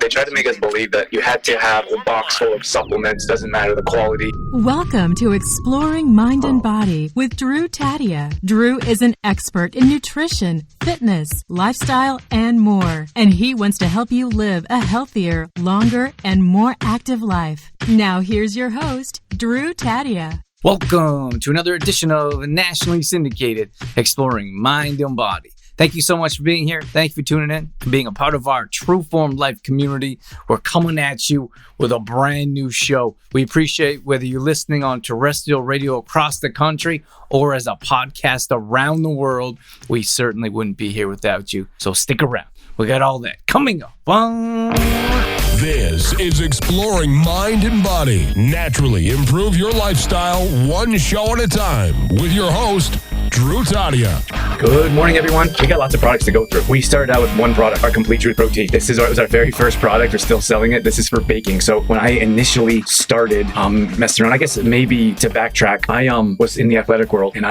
They tried to make us believe that you had to have a box full of supplements, doesn't matter the quality. Welcome to Exploring Mind and Body with Drew Tadia. Drew is an expert in nutrition, fitness, lifestyle, and more. And he wants to help you live a healthier, longer, and more active life. Now here's your host, Drew Tadia. Welcome to another edition of nationally syndicated Exploring Mind and Body. Thank you so much for being here. Thank you for tuning in, for being a part of our True Form Life community. We're coming at you with a brand new show. We appreciate whether you're listening on terrestrial radio across the country or as a podcast around the world. We certainly wouldn't be here without you. So stick around. We got all that coming up. This is Exploring Mind and Body. Naturally improve your lifestyle one show at a time with your host, Drew Tadia. Good morning, everyone. We got lots of products to go through. We started out with one product, our Complete Truth Protein. This was our very first product. We're still selling it. This is for baking. So when I initially started messing around, I guess maybe to backtrack, I was in the athletic world, and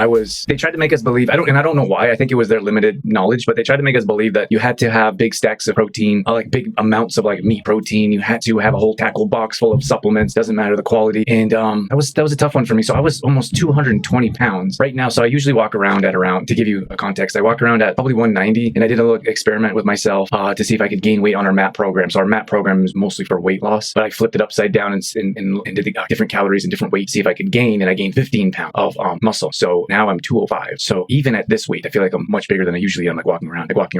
they tried to make us believe, I don't know why. I think it was their limited knowledge, but they tried to make us believe that you had to have big stacks of protein, like big amounts of like meat protein. You had to have a whole tackle box full of supplements. Doesn't matter the quality. And that was a tough one for me. So I was almost 220 pounds right now. So I usually walk around at around, to give you a context, I walk around at probably 190, and I did a little experiment with myself to see if I could gain weight on our MAP program. So our MAP program is mostly for weight loss, but I flipped it upside down and did the different calories and different weights, see if I could gain, and I gained 15 pounds of muscle. So now I'm 205. So even at this weight, I feel like I'm much bigger than I usually am, like walking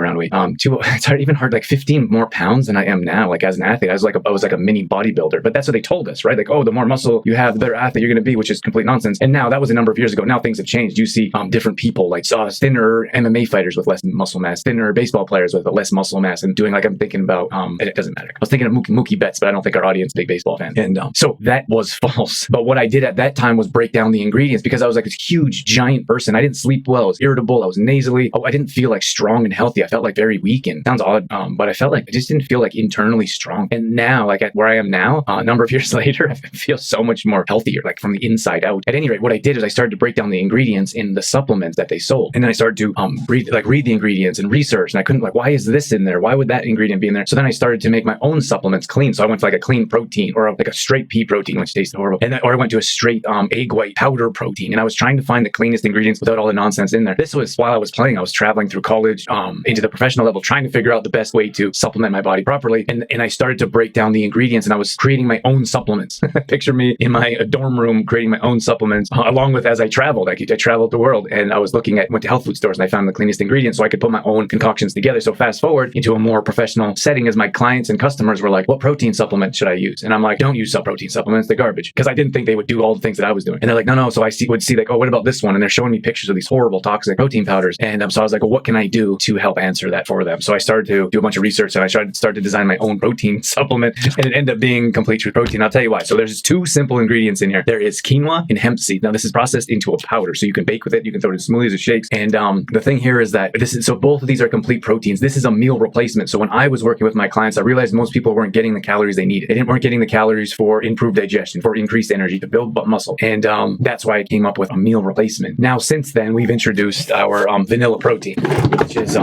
around weight. It's even hard, like 15 more pounds than I am now. Like as an athlete, I was like a mini bodybuilder, but that's what they told us, right? Like, oh, the more muscle you have, the better athlete you're going to be, which is complete nonsense. And now that was a number of years ago. Now things have changed. You see different people, like thinner MMA fighters with less muscle mass, thinner baseball players with less muscle mass, and doing like I'm thinking about, and it doesn't matter. I was thinking of Mookie Betts, but I don't think our audience is big baseball fan. And so that was false. But what I did at that time was break down the ingredients, because I was like this huge, giant person. I didn't sleep well. I was irritable. I was nasally. I didn't feel like strong and healthy. I felt like very weak, and sounds odd, but I felt like I just didn't feel like internally strong. And now, like where I am now, a number of years later, I feel so much more healthier, like from the inside out. At any rate, what I did is I started to break down the ingredients in the supplements that they sold. And then I started to read the ingredients and research. And I couldn't, like, why is this in there? Why would that ingredient be in there? So then I started to make my own supplements clean. So I went to like a clean protein, or like a straight pea protein, which tasted horrible. Or I went to a straight egg white powder protein. And I was trying to find the cleanest ingredients without all the nonsense in there. This was while I was playing. I was traveling through college into the professional level, trying to figure out the best way to supplement my body properly. And I started to break down the ingredients, and I was creating my own supplements. Picture me in my dorm room creating my own supplements, along with as I traveled. I traveled the world, and I went to health food stores, and I found the cleanest ingredients so I could put my own concoctions together. So fast forward into a more professional setting, as my clients and customers were like, what protein supplement should I use? And I'm like, don't use protein supplements, they're garbage. Because I didn't think they would do all the things that I was doing. And they're like, no. So I would see like, oh, what about this one? And they're showing me pictures of these horrible toxic protein powders. And so I was like, well, what can I do to help answer that for them? So I started to do a bunch of research, and I started to design my own protein supplement, and it ended up being Complete Truth Protein. I'll tell you why. So there's two simple ingredients in here. There is quinoa and hemp seed. Now this is processed into a powder, so you can bake with it. You can throw it in smoothies or shakes. And the thing here is that so both of these are complete proteins. This is a meal replacement. So when I was working with my clients, I realized most people weren't getting the calories they needed. They weren't getting the calories for improved digestion, for increased energy, to build muscle. And that's why I came up with a meal replacement. Now, since then, we've introduced our vanilla protein, which is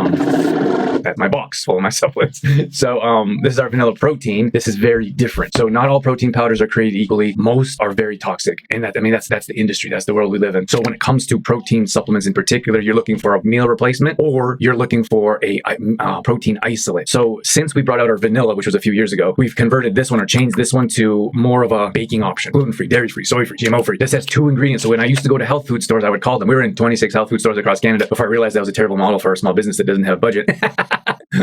that's my box full of my supplements. So this is our vanilla protein. This is very different. So not all protein powders are created equally. Most are very toxic. And that's the industry. That's the world we live in. So when it comes to protein supplements in particular, you're looking for a meal replacement, or you're looking for a protein isolate. So since we brought out our vanilla, which was a few years ago, we've converted this one, or changed this one, to more of a baking option. Gluten-free, dairy-free, soy-free, GMO-free. This has two ingredients. So when I used to go to health food stores, I would call them. We were in 26 health food stores across Canada before I realized that was a terrible model for a small business that doesn't have a budget.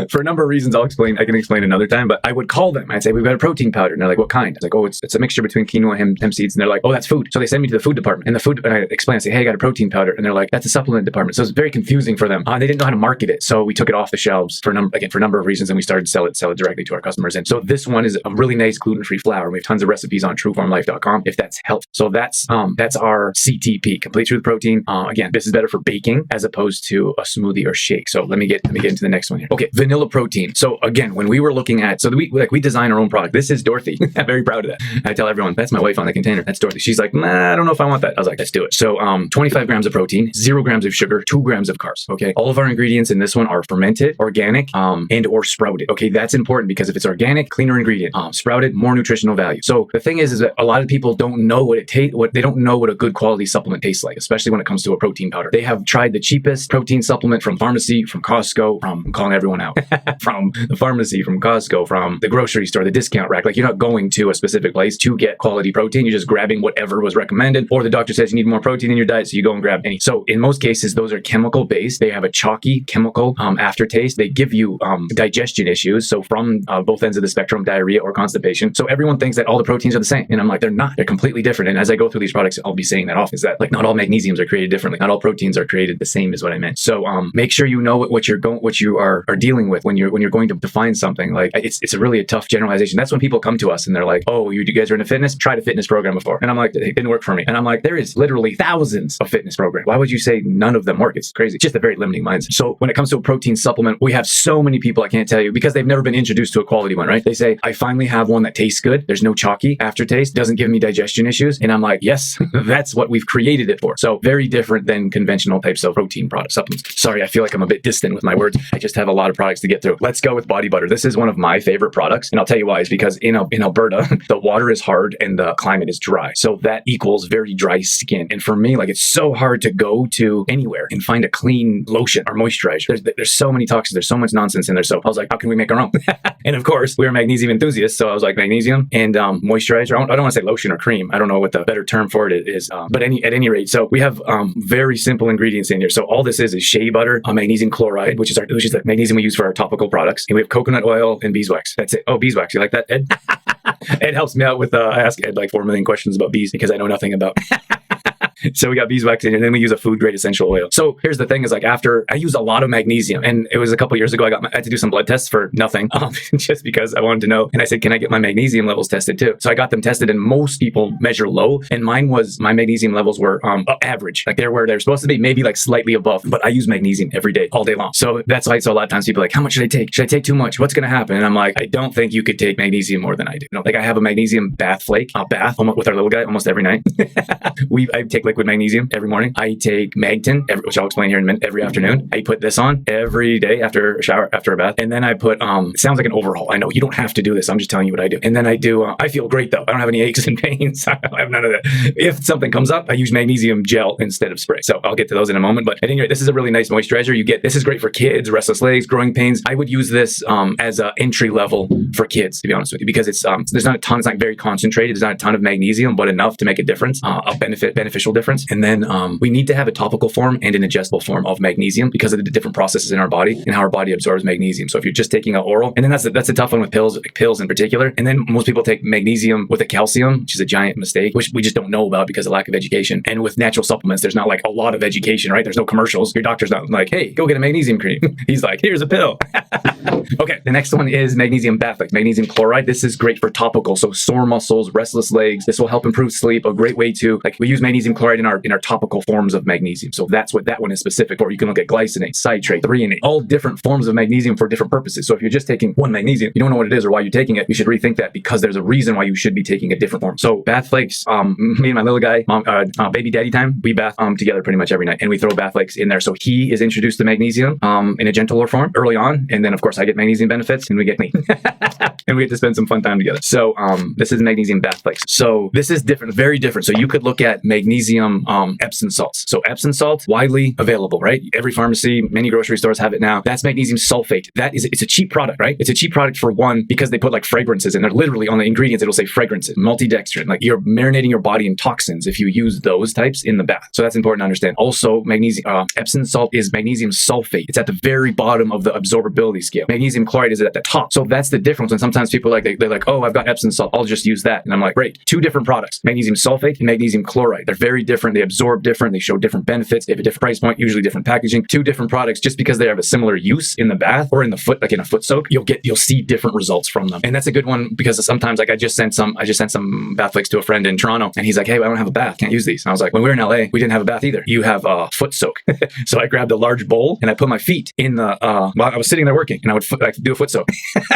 For a number of reasons I can explain another time, but I would call them. I'd say, we've got a protein powder. And they're like, what kind? I was like, oh, it's a mixture between quinoa and hemp seeds. And they're like, oh, that's food. So they send me to the food department, and I explain, I say, hey, I got a protein powder. And they're like, that's a supplement department. So it's very confusing for them. They didn't know how to market it. So we took it off the shelves for a number of reasons, and we started to sell it directly to our customers. And so this one is a really nice gluten-free flour. We have tons of recipes on trueformlife.com if that's helpful. So that's our CTP, Complete Truth Protein. Again, this is better for baking as opposed to a smoothie or shake. So let me get into the next one here. Okay, vanilla vanilla protein. So again, when we were looking at, so we design our own product. This is Dorothy. I'm very proud of that. I tell everyone, that's my wife on the container. That's Dorothy. She's like, I don't know if I want that. I was like, let's do it. So 25 grams of protein, 0 grams of sugar, 2 grams of carbs. Okay. All of our ingredients in this one are fermented, organic, and or sprouted. Okay. That's important because if it's organic, cleaner ingredient, sprouted, more nutritional value. So the thing is that a lot of people don't know what it tastes, they don't know what a good quality supplement tastes like, especially when it comes to a protein powder. They have tried the cheapest protein supplement from pharmacy, from Costco, I'm calling everyone out, from the pharmacy, from Costco, from the grocery store, the discount rack. Like, you're not going to a specific place to get quality protein. You're just grabbing whatever was recommended, or the doctor says you need more protein in your diet, so you go and grab any. So in most cases, those are chemical based. They have a chalky chemical aftertaste. They give you digestion issues. So from both ends of the spectrum, diarrhea or constipation. So everyone thinks that all the proteins are the same. And I'm like, they're not. They're completely different. And as I go through these products, I'll be saying that often, is that like not all magnesiums are created differently. Not all proteins are created the same, is what I meant. So make sure you know what you are dealing with when you're going to define something. Like, it's a really a tough generalization. That's when people come to us and they're like, oh, you guys are into fitness? Tried a fitness program before. And I'm like, it didn't work for me. And I'm like, there is literally thousands of fitness programs. Why would you say none of them work? It's crazy. It's just a very limiting mindset. So when it comes to a protein supplement, we have so many people, I can't tell you, because they've never been introduced to a quality one, right? They say, I finally have one that tastes good. There's no chalky aftertaste, doesn't give me digestion issues. And I'm like, yes, that's what we've created it for. So very different than conventional types of protein product supplements. Sorry, I feel like I'm a bit distant with my words. I just have a lot of products to get through. Let's go with body butter. This is one of my favorite products. And I'll tell you why. Is because in Alberta, the water is hard and the climate is dry. So that equals very dry skin. And for me, like, it's so hard to go to anywhere and find a clean lotion or moisturizer. There's so many toxins. There's so much nonsense in there. So I was like, how can we make our own? And of course, we were magnesium enthusiasts. So I was like, magnesium and moisturizer. I don't want to say lotion or cream. I don't know what the better term for it is. But at any rate, so we have very simple ingredients in here. So all this is shea butter, magnesium chloride, which is the magnesium we use for our topical products. And we have coconut oil and beeswax. That's it. Oh, beeswax. You like that, Ed? Ed helps me out with, I ask Ed like 4 million questions about bees because I know nothing about. So we got beeswax in here, and then we use a food grade essential oil. So here's the thing is, like, after I use a lot of magnesium, and it was a couple years ago, I had to do some blood tests for nothing, just because I wanted to know. And I said, can I get my magnesium levels tested too? So I got them tested, and most people measure low, and my magnesium levels were average. Like, they're where they're supposed to be, maybe like slightly above, but I use magnesium every day, all day long. So that's why, so a lot of times people are like, how much should I take? Should I take too much? What's going to happen? And I'm like, I don't think you could take magnesium more than I do. Like, I have a magnesium bath flake, bath with our little guy almost every night. I take liquid magnesium every morning. I take Magtin, which I'll explain here in a minute, every afternoon. I put this on every day after a shower, after a bath. And then I put, it sounds like an overhaul. I know you don't have to do this. I'm just telling you what I do. And then I do, I feel great though. I don't have any aches and pains. I have none of that. If something comes up, I use magnesium gel instead of spray. So I'll get to those in a moment. But at any rate, this is a really nice moisturizer. This is great for kids, restless legs, growing pains. I would use this as an entry level for kids, to be honest with you, because it's there's not a ton, it's not very concentrated. There's not a ton of magnesium, but enough to make a difference, a beneficial difference. And then we need to have a topical form and an ingestible form of magnesium because of the different processes in our body and how our body absorbs magnesium. So if you're just taking an oral, and then that's a tough one with pills in particular. And then most people take magnesium with a calcium, which is a giant mistake, which we just don't know about because of lack of education. And with natural supplements, there's not like a lot of education, right? There's no commercials. Your doctor's not like, hey, go get a magnesium cream. He's like, here's a pill. Okay, the next one is magnesium bath, like magnesium chloride. This is great for topical, so sore muscles, restless legs. This will help improve sleep. A great way to, like, we use magnesium chloride in our topical forms of magnesium. So that's what that one is specific for. You can look at glycinate, citrate, threonate, all different forms of magnesium for different purposes. So if you're just taking one magnesium, you don't know what it is or why you're taking it, you should rethink that because there's a reason why you should be taking a different form. So bath flakes, me and my little guy, baby daddy time, we bath together pretty much every night, and we throw bath flakes in there. So he is introduced to magnesium in a gentler form early on, and then of course I get magnesium benefits and we get clean. And we get to spend some fun time together. So this is magnesium bath flakes. So this is different, very different. So you could look at magnesium Epsom salts. So Epsom salt, widely available, right? Every pharmacy, many grocery stores have it now. That's magnesium sulfate. It's a cheap product, right? It's a cheap product for one, because they put like fragrances in there. Literally on the ingredients, it'll say fragrances, multidextrin. Like, you're marinating your body in toxins if you use those types in the bath. So that's important to understand. Also, magnesium, Epsom salt is magnesium sulfate. It's at the very bottom of the absorbability scale. Magnesium chloride is at the top. So that's the difference. And sometimes people they're like, oh, I've got Epsom salt, I'll just use that. And I'm like, great. Two different products, magnesium sulfate and magnesium chloride. They're very different. They absorb different. They show different benefits. They have a different price point, usually different packaging. Two different products, just because they have a similar use in the bath or in the foot, like in a foot soak, you'll see different results from them. And that's a good one, because sometimes, like, I just sent some bath flakes to a friend in Toronto, and he's like, hey, I don't have a bath, can't use these. And I was like, when we were in LA, we didn't have a bath either. You have a foot soak. So I grabbed a large bowl and I put my feet in the, while I was sitting there working, and I would do a foot soak.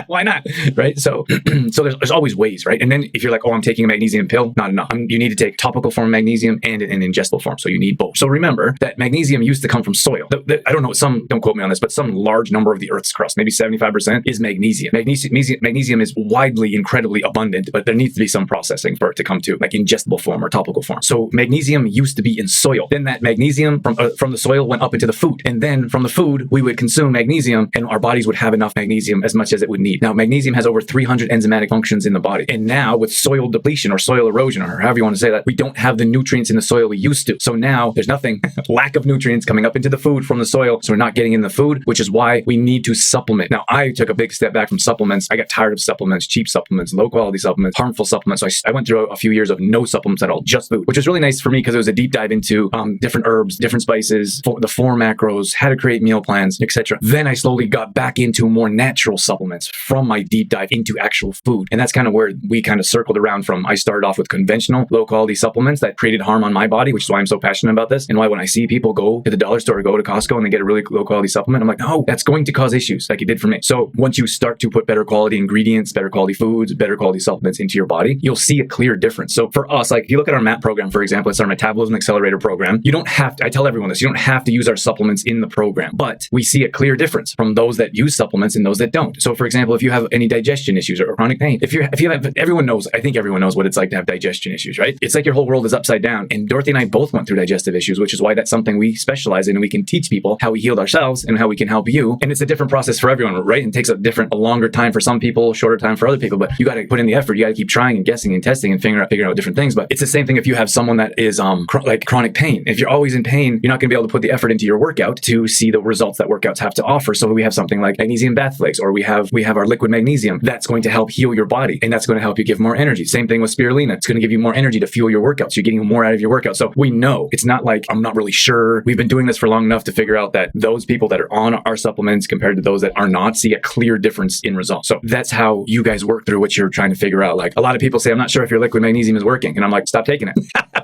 Why not? Right? So there's always ways, right? And then if you're like, oh, I'm taking a magnesium pill, not enough. You need to take topical form of magnesium and an ingestible form. So you need both. So remember that magnesium used to come from soil. I don't know, don't quote me on this, but some large number of the Earth's crust, maybe 75%, is magnesium. Magnesium is widely, incredibly abundant, but there needs to be some processing for it to come to like ingestible form or topical form. So magnesium used to be in soil. Then that magnesium from the soil went up into the food. And then from the food, we would consume magnesium and our bodies would have enough magnesium as much as it would need. Now, magnesium has over 300 enzymatic functions in the body. And now with soil depletion or soil erosion, or however you want to say that, we don't have the nutrients in the soil we used to. So now there's nothing, lack of nutrients coming up into the food from the soil. So we're not getting in the food, which is why we need to supplement. Now, I took a big step back from supplements. I got tired of supplements, cheap supplements, low quality supplements, harmful supplements. So I went through a few years of no supplements at all, just food, which was really nice for me because it was a deep dive into different herbs, different spices, the 4 macros, how to create meal plans, etc. Then I slowly got back into more natural supplements from my deep dive into actual food. And that's kind of where we kind of circled around from. I started off with conventional low quality supplements that created harm on my body, which is why I'm so passionate about this. And why when I see people go to the dollar store or go to Costco and they get a really low quality supplement, I'm like, no, that's going to cause issues like it did for me. So once you start to put better quality ingredients, better quality foods, better quality supplements into your body, you'll see a clear difference. So for us, like if you look at our MAP program, for example, it's our Metabolism Accelerator program. You don't have to, I tell everyone this, you don't have to use our supplements in the program, but we see a clear difference from those that use supplements and those that don't. So for example, if you have any digestion issues or chronic pain, if you have, everyone knows, I think everyone knows what it's like to have digestion issues, right? It's like your whole world is upside down. And Dorothy and I both went through digestive issues, which is why that's something we specialize in, and we can teach people how we healed ourselves and how we can help you. And it's a different process for everyone, right? And it takes a longer time for some people, shorter time for other people, but you got to put in the effort. You got to keep trying and guessing and testing and figuring out different things. But it's the same thing if you have someone that is like chronic pain. If you're always in pain, you're not going to be able to put the effort into your workout to see the results that workouts have to offer. So we have something like magnesium bath flakes, or we have our liquid magnesium that's going to help heal your body, and that's going to help you give more energy. Same thing with spirulina. It's going to give you more energy to fuel your workouts. You're getting more out of your workout. So we know it's not like I'm not really sure. We've been doing this for long enough to figure out that those people that are on our supplements compared to those that are not see a clear difference in results. So that's how you guys work through what you're trying to figure out. Like a lot of people say, I'm not sure if your liquid magnesium is working. And I'm like, stop taking it.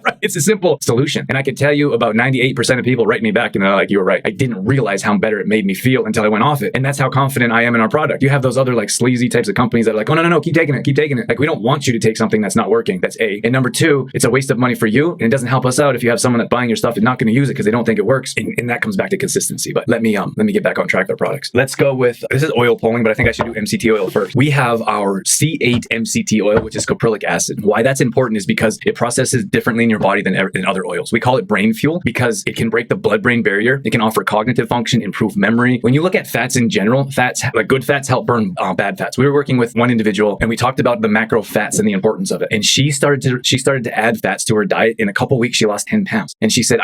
Right? It's a simple solution. And I can tell you about 98% of people write me back and they're like, you were right. I didn't realize how better it made me feel until I went off it. And that's how confident I am in our product. You have those other like sleazy types of companies that are like, oh, no, keep taking it. Like we don't want you to take something that's not working. That's A. And number 2, it's a waste of money for you. And it doesn't help us out if you have someone that's buying your stuff and not going to use it because they don't think it works. And that comes back to consistency. But let me get back on track with our products. Let's go with, this is oil pulling, but I think I should do MCT oil first. We have our C8 MCT oil, which is caprylic acid. Why that's important is because it processes differently in your body than other oils. We call it brain fuel because it can break the blood-brain barrier. It can offer cognitive function, improve memory. When you look at fats in general, fats, like good fats help burn bad fats. We were working with one individual and we talked about the macro fats and the importance of it. And she started to add fats to her diet. In a couple of weeks, she lost 10 pounds. And she said,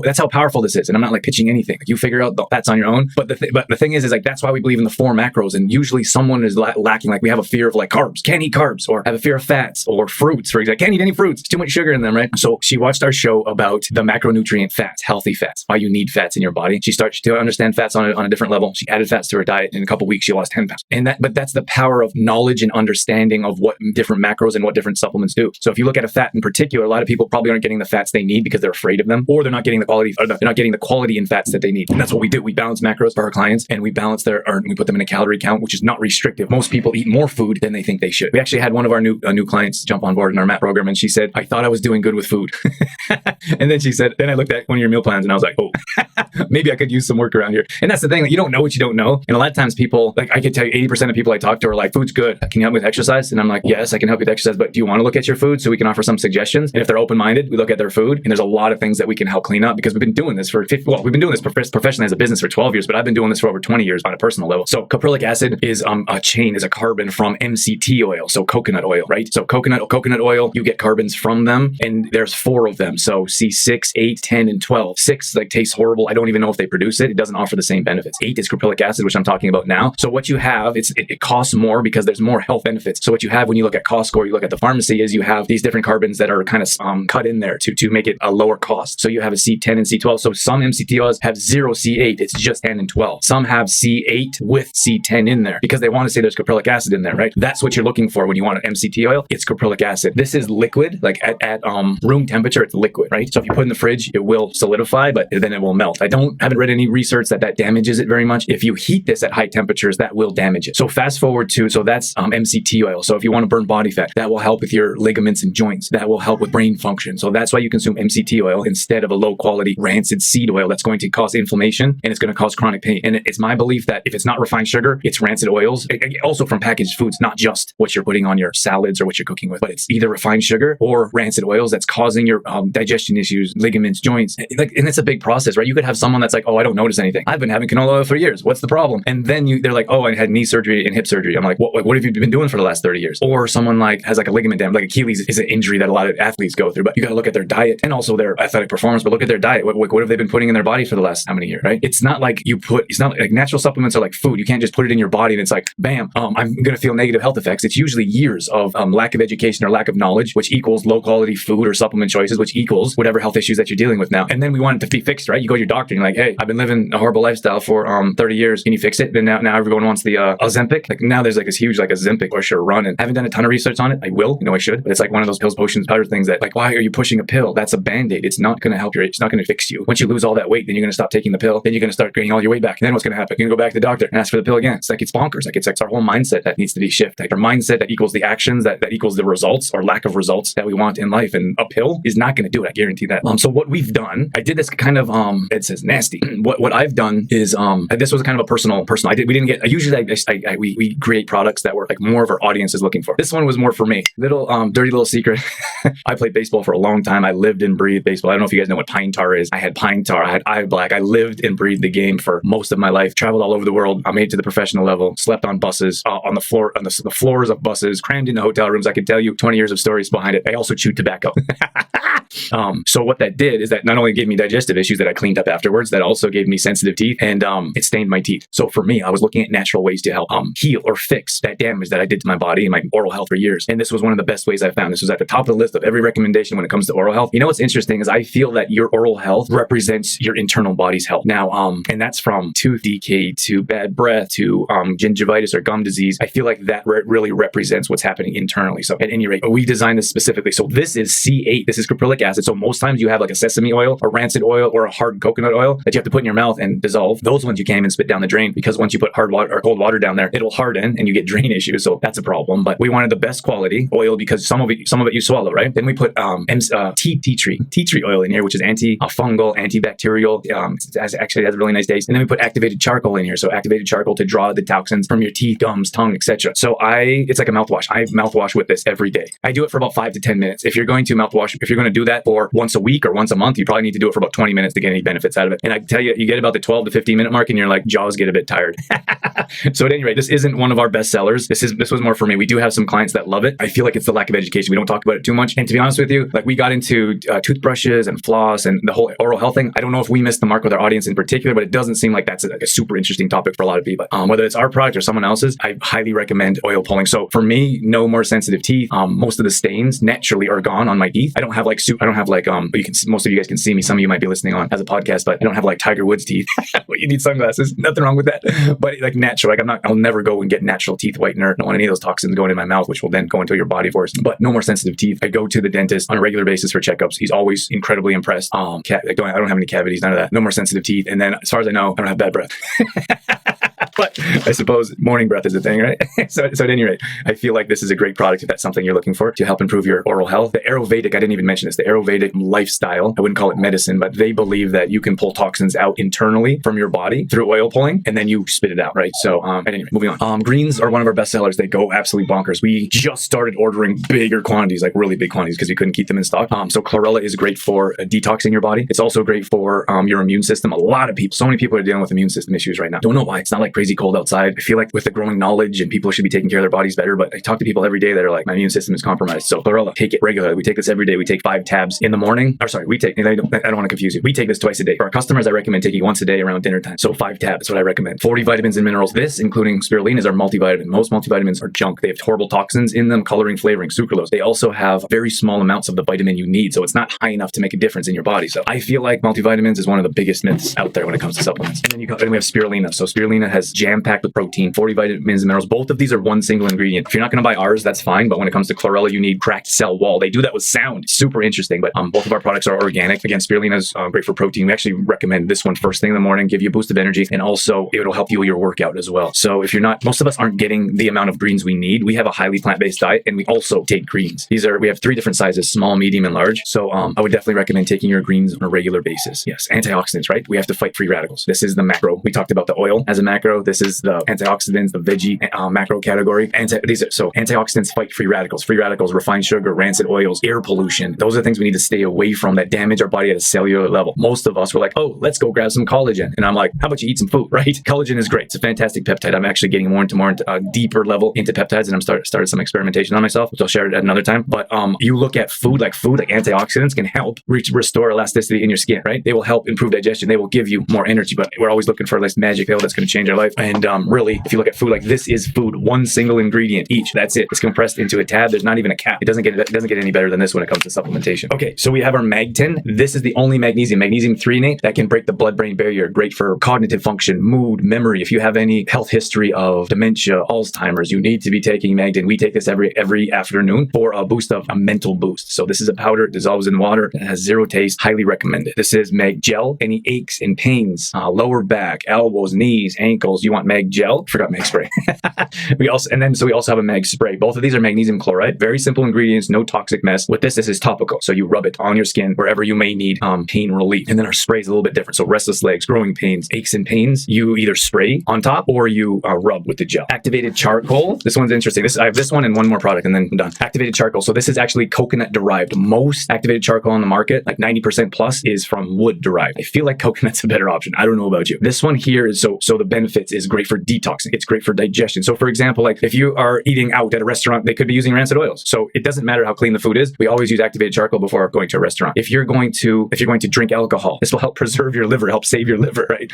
that's how powerful this is. And I'm not like pitching anything. Like, you figure out the fats on your own. But the thing is like, that's why we believe in the 4 macros. And usually someone is lacking, like we have a fear of like carbs, can't eat carbs, or have a fear of fats or fruits, for example. Can't eat any fruits. It's too much sugar in them, right? So she watched our show about the macronutrient fats, healthy fats, why you need fats in your body. She started to understand fats on a different level. She added fats to her diet. In a couple of weeks, she lost 10 pounds. But that's the power of knowledge and understanding of what different macros and what different supplements do. So if you look at a fat in particular, a lot of people probably aren't getting the fats they need because they're afraid of them, or they're not getting the quality in fats that they need. And that's what we do. We balance macros for our clients, and we balance we put them in a calorie count, which is not restrictive. Most people eat more food than they think they should. We actually had one of our new clients jump on board in our MAP program, and she said, I thought I was doing good with food. And then she said, then I looked at one of your meal plans and I was like, oh, maybe I could use some work around here. And that's the thing, like, you don't know what you don't know. And a lot of times people, like I could tell you 80% of people I talk to are like, food's good. Can you help me with exercise? And I'm like, yes, I can help you with exercise, but do you want to look at your food so we can offer some suggestions? And if they're open-minded, we look at their food, and there's a lot of things that we can help clean up because we've been doing this we've been doing this professionally as a business for 12 years, but I've been doing this for over 20 years on a personal level. So caprylic acid is a carbon from MCT oil. So coconut oil, right? So coconut oil, you get carbons from them, and there's 4 of them. So C6, 8, 10, and 12. 6 like tastes horrible. I don't even know if they produce it. It doesn't offer the same benefits. 8 is caprylic acid, which I'm talking about now. So what you have, it costs more because there's more health benefits. So what you have when you look at Costco or you look at the pharmacy is you have these different carbons that are kind of cut in there to make it a lower cost. So you have a C10 and C12. So some MCT oils have 0 C8. It's just 10 and 12. Some have C8 with C10 in there because they want to say there's caprylic acid in there, right? That's what you're looking for when you want an MCT oil. It's caprylic acid. This is liquid, like at room temperature. temperature, it's liquid, right? So if you put it in the fridge, it will solidify, but then it will melt. Haven't read any research that damages it very much. If you heat this at high temperatures, that will damage it. So fast forward to, so that's MCT oil. So if you want to burn body fat, that will help with your ligaments and joints. That will help with brain function. So that's why you consume MCT oil instead of a low quality rancid seed oil that's going to cause inflammation and it's going to cause chronic pain. And it's my belief that if it's not refined sugar, it's rancid oils. Also from packaged foods, not just what you're putting on your salads or what you're cooking with, but it's either refined sugar or rancid oils that's causing your digestion issues, ligaments, joints. And it's a big process, right? You could have someone that's like, oh, I don't notice anything. I've been having canola oil for years. What's the problem? And then they're like, oh, I had knee surgery and hip surgery. I'm like, what have you been doing for the last 30 years? Or someone like has like a ligament damage, like Achilles is an injury that a lot of athletes go through, but you got to look at their diet and also their athletic performance, but look at their diet. What have they been putting in their body for the last how many years, right? It's not like it's not like natural supplements are like food. You can't just put it in your body and it's like, bam, I'm going to feel negative health effects. It's usually years of lack of education or lack of knowledge, which equals low quality food or supplement choices, which equals whatever health issues that you're dealing with now. And then we want it to be fixed, right? You go to your doctor and you're like, hey, I've been living a horrible lifestyle for 30 years. Can you fix it? Then now everyone wants the Ozempic. Like now there's like this huge like Ozempic push or run, and I haven't done a ton of research on it. I will, I should, but it's like one of those pills, potions, powder things that like, why are you pushing a pill? That's a band-aid. It's not going to help it's not going to fix you. Once you lose all that weight, then you're going to stop taking the pill. Then you're going to start gaining all your weight back. And then what's going to happen? You're going to go back to the doctor and ask for the pill again. It's like, it's bonkers. Like it's our whole mindset that needs to be shifted. Like our mindset that equals the actions that equals the results or lack of results that we want in life. And a pill is not going to do it. I guarantee that. So what we've done, I did this kind of, it says nasty. What I've done is, this was kind of a personal, we create products that were like more of our audience is looking for. This one was more for me. Dirty little secret. I played baseball for a long time. I lived and breathed baseball. I don't know if you guys know what pine tar is. I had pine tar. I had eye black. I lived and breathed the game for most of my life. Traveled all over the world. I made it to the professional level. Slept on buses, on the floors of buses. Crammed into hotel rooms. I could tell you 20 years of stories behind it. I also chewed tobacco. So what that did is that not only gave me digestive issues that I cleaned up afterwards, that also gave me sensitive teeth and it stained my teeth. So for me, I was looking at natural ways to help heal or fix that damage that I did to my body and my oral health for years. And this was one of the best ways I found. This was at the top of the list of every recommendation when it comes to oral health. You know what's interesting is I feel that your oral health represents your internal body's health. Now, and that's from tooth decay to bad breath to gingivitis or gum disease. I feel like that really represents what's happening internally. So at any rate, we designed this specifically. So this is C8. This is caprylic acid. So most times you have like a sesame oil, a rancid oil, or a hard coconut oil that you have to put in your mouth and dissolve. Those ones you can't even spit down the drain because once you put hard water or cold water down there, it'll harden and you get drain issues. So that's a problem. But we wanted the best quality oil because some of it you swallow, right? Then we put tea tree oil in here, which is anti-fungal, antibacterial. Actually has a really nice taste. And then we put activated charcoal in here. So activated charcoal to draw the toxins from your teeth, gums, tongue, etc. So it's like a mouthwash. I mouthwash with this every day. I do it for about 5 to 10 minutes. If you're going to mouthwash, if you're going to do that for once a week or once a month, you probably need to do it for about 20 minutes to get any benefits out of it. And I tell you, you get about the 12 to 15 minute mark and your like jaws get a bit tired. So at any rate, this isn't one of our best sellers. This was more for me. We do have some clients that love it. I feel like it's the lack of education. We don't talk about it too much. And to be honest with you, like we got into toothbrushes and floss and the whole oral health thing. I don't know if we missed the mark with our audience in particular, but it doesn't seem like that's like a super interesting topic for a lot of people. Whether it's our product or someone else's, I highly recommend oil pulling. So for me, no more sensitive teeth. Most of the stains naturally are gone on my teeth. I don't have like most of you guys can see me. Some of you might be listening on as a podcast, but I don't have like Tiger Woods teeth. Well, you need sunglasses. Nothing wrong with that. But like natural, like I'll never go and get natural teeth whitener. I don't want any of those toxins going in my mouth, which will then go into your body for us. But no more sensitive teeth. I go to the dentist on a regular basis for checkups. He's always incredibly impressed. I don't have any cavities, none of that. No more sensitive teeth. And then as far as I know, I don't have bad breath. But I suppose morning breath is a thing, right? So at any rate, I feel like this is a great product if that's something you're looking for to help improve your oral health. The Ayurvedic, I didn't even mention this, the Ayurvedic lifestyle, I wouldn't call it medicine, but they believe that you can pull toxins out internally from your body through oil pulling, and then you spit it out, right? So at any rate, moving on. Greens are one of our best sellers. They go absolutely bonkers. We just started ordering bigger quantities, like really big quantities, because we couldn't keep them in stock. So chlorella is great for detoxing your body. It's also great for your immune system. So many people are dealing with immune system issues right now. Don't know why. It's not like crazy cold outside. I feel like with the growing knowledge and people should be taking care of their bodies better, but I talk to people every day that are like, my immune system is compromised. So chlorella, take it regularly. We take this every day. We take 5 tabs in the morning. I don't want to confuse you. We take this twice a day. For our customers, I recommend taking once a day around dinner time. So 5 tabs is what I recommend. 40 vitamins and minerals. This, including spirulina, is our multivitamin. Most multivitamins are junk. They have horrible toxins in them, coloring, flavoring, sucralose. They also have very small amounts of the vitamin you need. So it's not high enough to make a difference in your body. So I feel like multivitamins is one of the biggest myths out there when it comes to supplements. And then we have spirulina. So spirulina has is jam-packed with protein, 40 vitamins and minerals. Both of these are one single ingredient. If you're not going to buy ours, that's fine. But when it comes to chlorella, you need cracked cell wall. They do that with sound. Super interesting. But both of our products are organic. Again, spirulina is great for protein. We actually recommend this one first thing in the morning, give you a boost of energy, and also it'll help you with your workout as well. So if you're not, most of us aren't getting the amount of greens we need. We have a highly plant-based diet, and we also take greens. We have 3 different sizes: small, medium, and large. So I would definitely recommend taking your greens on a regular basis. Yes, antioxidants, right? We have to fight free radicals. This is the macro. We talked about the oil as a macro. This is the antioxidants, the veggie macro category. Antioxidants fight free radicals. Free radicals, refined sugar, rancid oils, air pollution. Those are things we need to stay away from that damage our body at a cellular level. Most of us were like, oh, let's go grab some collagen. And I'm like, how about you eat some food, right? Collagen is great. It's a fantastic peptide. I'm actually getting more into a deeper level into peptides, and I'm started some experimentation on myself, which I'll share at another time. But you look at food like antioxidants can help restore elasticity in your skin, right? They will help improve digestion. They will give you more energy, but we're always looking for this magic pill that's going to change our life. And really, if you look at food, like this is food, one single ingredient each. That's it. It's compressed into a tab. There's not even a cap. It doesn't get any better than this when it comes to supplementation. Okay, so we have our Mag10. This is the only magnesium threonate that can break the blood-brain barrier. Great for cognitive function, mood, memory. If you have any health history of dementia, Alzheimer's, you need to be taking Mag10. We take this every afternoon for a mental boost. So this is a powder, it dissolves in water, it has zero taste, highly recommended. This is Mag Gel. Any aches and pains, lower back, elbows, knees, ankles, you want Mag Gel. Forgot Mag Spray. we also have a Mag Spray. Both of these are magnesium chloride. Very simple ingredients, no toxic mess. With this is topical. So you rub it on your skin wherever you may need pain relief. And then our spray is a little bit different. So restless legs, growing pains, aches and pains, you either spray on top or you rub with the gel. Activated charcoal. This one's interesting. I have this one and one more product and then I'm done. Activated charcoal. So this is actually coconut derived. Most activated charcoal on the market, like 90% plus, is from wood derived. I feel like coconut's a better option. I don't know about you. This one here is so the benefits is great for detoxing. It's great for digestion. So for example, like if you are eating out at a restaurant, they could be using rancid oils. So it doesn't matter how clean the food is. We always use activated charcoal before going to a restaurant. If you're going to drink alcohol, this will help preserve your liver, help save your liver, right?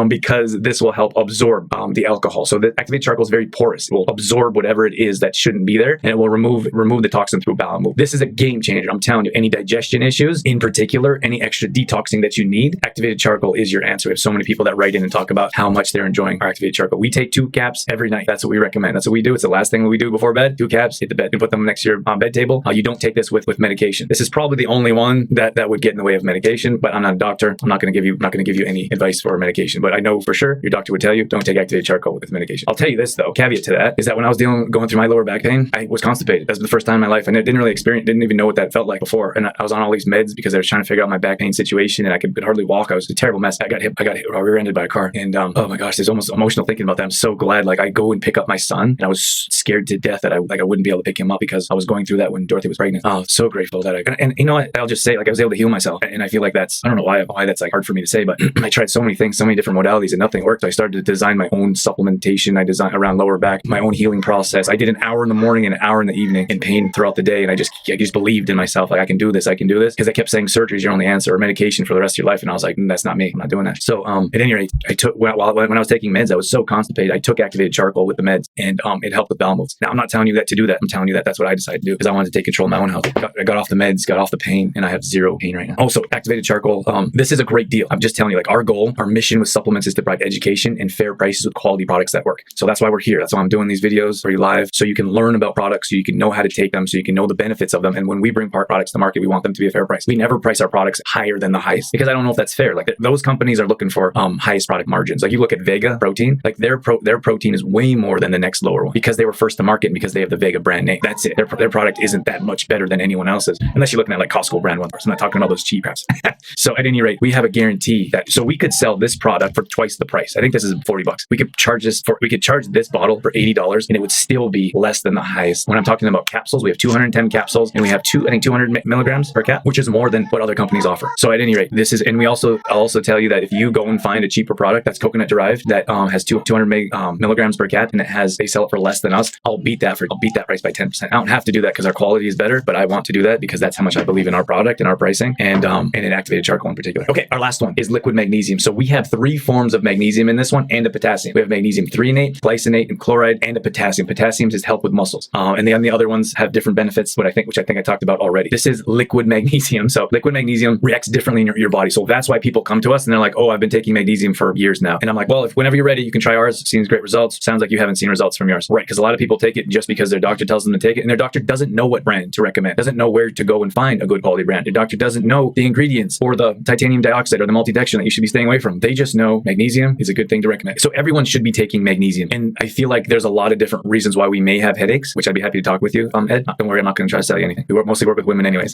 Because this will help absorb the alcohol. So the activated charcoal is very porous. It will absorb whatever it is that shouldn't be there, and it will remove the toxin through bowel movement. This is a game changer. I'm telling you, any digestion issues, in particular, any extra detoxing that you need, activated charcoal is your answer. We have so many people that write in and talk about how much they're enjoying our activated charcoal. We take 2 caps every night. That's what we recommend. That's what we do. It's the last thing we do before bed. 2 caps, hit the bed. You put them next to your bed table. You don't take this with medication. This is probably the only one that would get in the way of medication, but I'm not a doctor. I'm not going to give you any advice for medication, but I know for sure your doctor would tell you don't take activated charcoal with medication. I'll tell you this though, caveat to that is that when I was going through my lower back pain, I was constipated. That was the first time in my life. I didn't even know what that felt like before. And I was on all these meds because I was trying to figure out my back pain situation and I could hardly walk. I was a terrible mess. I got hit rear-ended by a car. And oh my gosh, there's almost emotional thinking about that. I'm so glad. Like I go and pick up my son and I was scared to death that I wouldn't be able to pick him up because I was going through that when Dorothy was pregnant. Oh, so grateful that and you know what? I'll just say, like, I was able to heal myself. And I feel like I don't know why that's like hard for me to say, but I tried so many things, so many different modalities and nothing worked. So I started to design my own supplementation. I designed around lower back, my own healing process. I did an hour in the morning and an hour in the evening in pain throughout the day. And I just believed in myself. Like I can do this. Because I kept saying surgery is your only answer or medication for the rest of your life. And I was like, that's not me. I'm not doing that. So at any rate, I took, when I was taking meds, I was so constipated. I took activated charcoal with the meds and it helped with bowel movements. Now I'm not telling you that to do that. I'm telling you that that's what I decided to do because I wanted to take control of my own health. I got off the meds, got off the pain, and I have zero pain right now. Also, activated charcoal. This is a great deal. I'm just telling you, like our mission with supplements is to provide education and fair prices with quality products that work. So that's why we're here. That's why I'm doing these videos for you live, so you can learn about products, so you can know how to take them, so you can know the benefits of them. And when we bring products to market, we want them to be a fair price. We never price our products higher than the highest because I don't know if that's fair. Like those companies are looking for highest product margins. Like you look at Vega protein, like their protein is way more than the next lower one because they were first to market and because they have the Vega brand name. That's it. Their product isn't that much better than anyone else's, unless you're looking at like Costco brand one. I'm not talking about those cheap apps. So at any rate, we have a guarantee that so we could sell this product for twice the price. I think this is $40. We could charge this bottle for $80 and it would still be less than the highest. When I'm talking about capsules, we have 210 capsules and we have 200 milligrams per cap, which is more than what other companies offer. So at any rate, I'll also tell you that if you go and find a cheaper product that's coconut derived that has 200 milligrams per cap and they sell it for less than us, I'll beat that price by 10%. I don't have to do that because our quality is better, but I want to do that because that's how much I believe in our product and our pricing and in activated charcoal in particular. Okay, our last one is liquid magnesium. So we have 3 forms of magnesium in this one and a potassium. We have magnesium threonate, glycinate, and chloride, and a potassium. Potassium just help with muscles. And the other ones have different benefits, which I think I talked about already. This is liquid magnesium. So liquid magnesium reacts differently in your body. So that's why people come to us and they're like, oh, I've been taking magnesium for years now. And I'm like, well, whenever you're ready, you can try ours. Seems great results. Sounds like you haven't seen results from yours. Right, because a lot of people take it just because their doctor tells them to take it, and their doctor doesn't know what brand to recommend, doesn't know where to go and find a good quality brand. Your doctor doesn't know the ingredients or the titanium dioxide or the multidection that you should be staying away from. They just know magnesium is a good thing to recommend. So everyone should be taking magnesium. And I feel like there's a lot of different reasons why we may have headaches, which I'd be happy to talk with you, Ed. Don't worry, I'm not going to try to sell you anything. We mostly work with women anyways.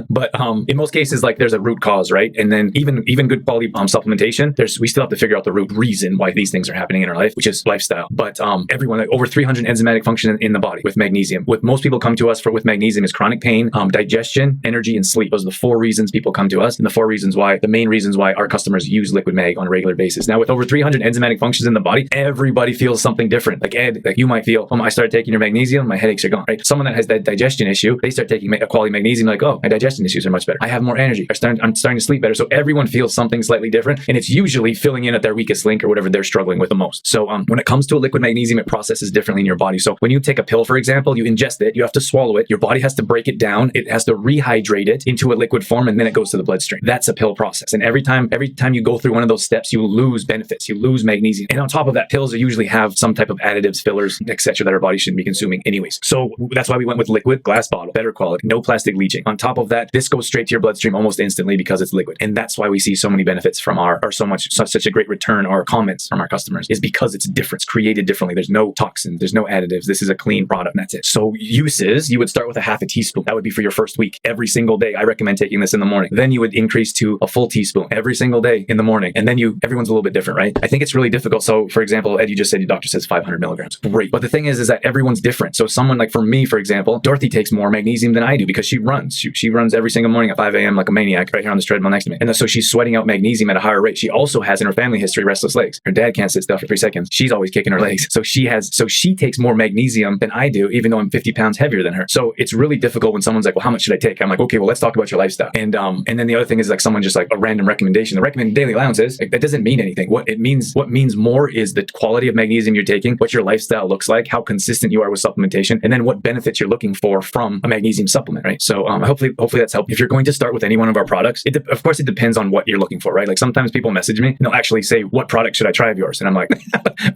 But in most cases, like there's a root cause, right? And then even good quality supplementation, we still have to figure out the root reason why these things are happening in our life, which is lifestyle. But everyone, like over 300 enzymatic function in the body with magnesium. With most people come to us with magnesium is chronic pain, digestion, energy, and sleep. Those are the 4 reasons people come to us, and the main reasons why our customers use liquid mag on a regular basis. Now, with over 300 enzymatic functions in the body, everybody feels something different. Like Ed, like you might feel, I started taking your magnesium, my headaches are gone, right? Someone that has that digestion issue, they start taking a quality magnesium, like, oh, my digestion issues are much better. I have more energy. I'm starting to sleep better. So everyone feels something slightly different, and it's usually filling in at their weakest link or whatever they're struggling with the most. So when it comes to a liquid magnesium, it processes differently in your body. So when you take a pill, for example, you ingest it, you have to swallow it, your body has to break it down, it has to rehydrate it into a liquid form, and then it goes to the bloodstream. That's a pill process. And every time you go through one of those steps, you lose benefits, you lose magnesium. And on top of that, pills usually have some type of additives, fillers, etc. that our body shouldn't be consuming anyways. So that's why we went with liquid, glass bottle, better quality, no plastic leaching. On top of that, this goes straight to your bloodstream almost instantly because it's liquid. And that's why we see so many benefits from such a great return or comments from our customers, is because it's different. It's created differently. There's no toxins, there's no additives. This is a clean product, and that's it. So uses, you would start with a half a teaspoon. That would be for your first week. Every single day, I recommend taking this in the morning. Then you would increase to a full teaspoon every single day in the morning. And then everyone's a little bit different, right? I think it's really difficult. So for example, Ed, you just said your doctor says 500 milligrams. Great. But the thing is that everyone's different. So someone like for me, for example, Dorothy takes more magnesium than I do because she runs. She runs every single morning at 5 a.m. like a maniac right here on this treadmill next to me. And so she's sweating out magnesium at a higher rate. She also has in her family history restless legs. Her dad can't sit still for 3 seconds. She's always kicking her legs. So she takes more magnesium than I do, even though I'm 50 pounds heavier than her. So it's really difficult when someone's like, well, how much should I take? I'm like, okay, well, let's talk about your lifestyle. And then the other thing is like someone just like a random recommendation. The recommended daily allowances, like, that doesn't mean anything. What means more is the quality of magnesium you're taking, what your lifestyle looks like, how consistent you are with supplementation, and then what benefits you're looking for from a magnesium supplement, right? So hopefully that's helpful. If you're going to start with any one of our products, of course it depends on what you're looking for, right? Like sometimes people message me and they'll actually say, what product should I try of yours? And I'm like,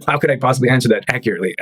how could I possibly answer that accurately?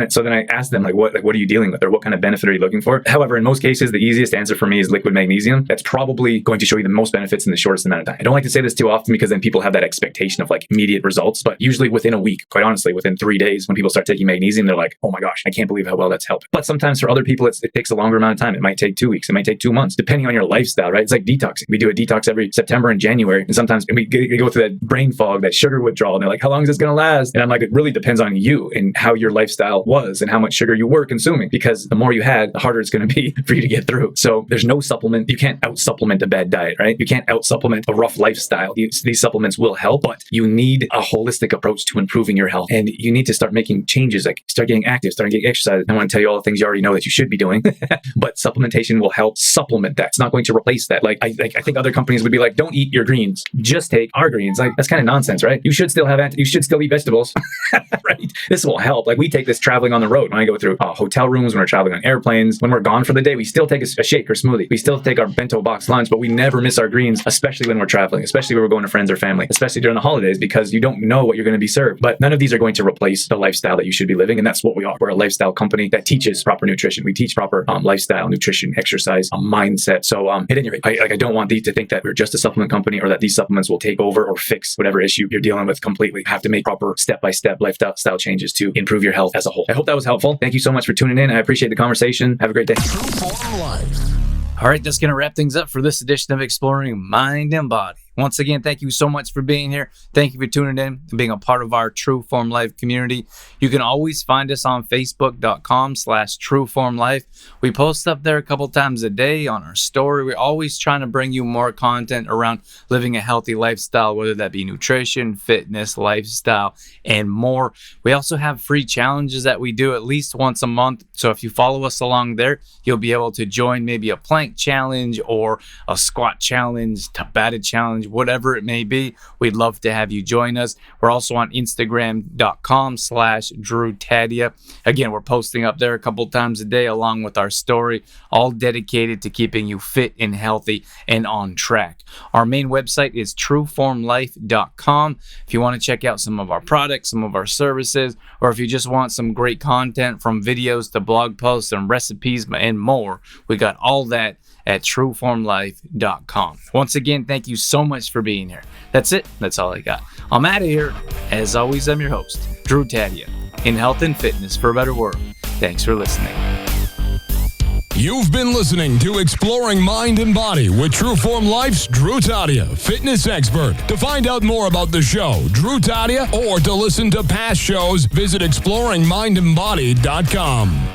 So then I ask them, what are you dealing with, or what kind of benefit are you looking for? However, in most cases, the easiest answer for me is liquid magnesium. That's probably going to show you the most benefits in the shortest amount of time. I don't like to say this too often because then people have that expectation of like immediate results, but usually within a week, quite honestly, within 3 days, when people start taking magnesium, they're like, oh my gosh, I can't believe how well that's helped. But sometimes for other people, it takes a longer amount of time. It might take 2 weeks. It might take 2 months, depending on your lifestyle, right? It's like detoxing. We do a detox every September and January. And sometimes we go through that brain fog, that sugar withdrawal. And they're like, how long is this going to last? And I'm like, it really depends on you and how your lifestyle was and how much sugar you were consuming, because the more you had, the harder it's going to be for you to get through. So there's no supplement. You can't out supplement a bad diet, right? You can't out supplement a rough lifestyle. These supplements will help, but you need a holistic approach to improving your health. And you need to start making changes, like start getting active, start getting exercise. I want to tell you all the things you already know that you should be doing, but supplementation will help supplement that. It's not going to replace that. Like I think other companies would be like, don't eat your greens, just take our greens. Like that's kind of nonsense, right? You should still eat vegetables, right? This will help. Like we take this traveling on the road. When I go through hotel rooms, when we're traveling on airplanes, when we're gone for the day, we still take a shake or smoothie. We still take our bento box lunch, but we never miss our greens, especially when we're traveling, especially when we're going to friends or family, especially during the holidays, because you don't know what you're going to be served. But none of these are going to replace the lifestyle that you should be living. And that's what we are. We're a lifestyle company that teaches proper nutrition. We teach proper lifestyle, nutrition, exercise, mindset. So at any rate, I don't want these to think that we're just a supplement company or that these supplements will take over or fix whatever issue you're dealing with completely. You have to make proper step-by-step lifestyle changes to improve your health as a whole. I hope that was helpful. Thank you so much for tuning in. I appreciate the conversation. Have a great day. All right, that's going to wrap things up for this edition of Exploring Mind and Body. Once again, thank you so much for being here. Thank you for tuning in and being a part of our True Form Life community. You can always find us on Facebook.com/TrueFormLife. We post up there a couple times a day on our story. We're always trying to bring you more content around living a healthy lifestyle, whether that be nutrition, fitness, lifestyle, and more. We also have free challenges that we do at least once a month. So if you follow us along there, you'll be able to join maybe a plank challenge or a squat challenge, Tabata challenge, challenge, whatever it may be. We'd love to have you join us. We're also on Instagram.com/DrewTadia. Again, we're posting up there a couple times a day along with our story, all dedicated to keeping you fit and healthy and on track. Our main website is trueformlife.com. If you want to check out some of our products, some of our services, or if you just want some great content from videos to blog posts and recipes and more, we got all that at trueformlife.com. Once again, thank you so much for being here. That's it. That's all I got. I'm out of here. As always, I'm your host, Drew Tadia, in health and fitness for a better world. Thanks for listening. You've been listening to Exploring Mind and Body with Trueform Life's Drew Tadia, fitness expert. To find out more about the show, Drew Tadia, or to listen to past shows, visit exploringmindandbody.com.